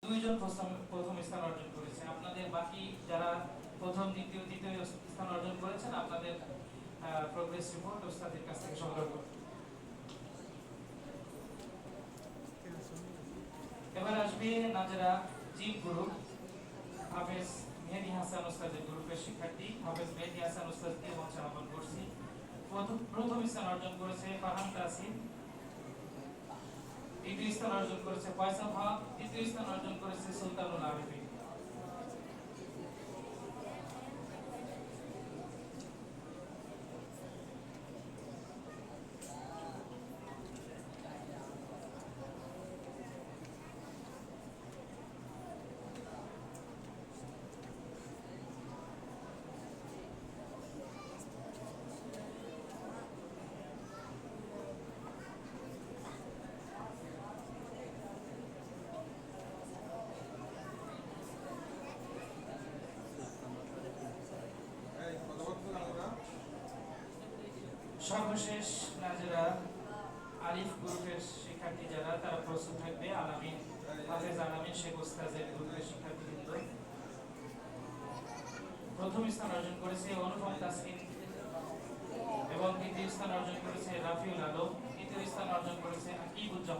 দুইজন প্রথম স্থান অর্জন করেছে। আপনাদের বাকি যারা প্রথম দ্বিতীয় তৃতীয় স্থান অর্জন করেছেন আপনাদের প্রোগ্রেস রিপোর্ট ওস্তাদের কাছ থেকে সংগ্রহ করুন। এবার আসবে নাজরা জিম গ্রুপ, হাফেজ মেহেদী হাসান ওস্তাদের গ্রুপের শিক্ষার্থী হাফেজ মেহেদী হাসান ওস্তাদকে মঞ্চে আহ্বান করছি। প্রথম স্থান অর্জন করেছে ফারহান তাসিম, দ্বিতীয় স্থান অর্জন করেছে ফয়সাল হক, তৃতীয় স্থান অর্জন করেছে সুলতানুল আবেদিন। সর্বশেষ নাজরা আলিফ গ্রুপের শিক্ষার্থী যারা তারা প্রস্তুত থাকবে। আলামিন হাফেজ আলামিন শেখ ওস্তাদের গ্রুপের শিক্ষার্থীবৃন্দ। প্রথম স্থান অর্জন করেছে অনুপম তাসকিন এবং দ্বিতীয় স্থান অর্জন করেছে রাফিউল আলম, তৃতীয় স্থান অর্জন করেছে আকিবুজ্জামান।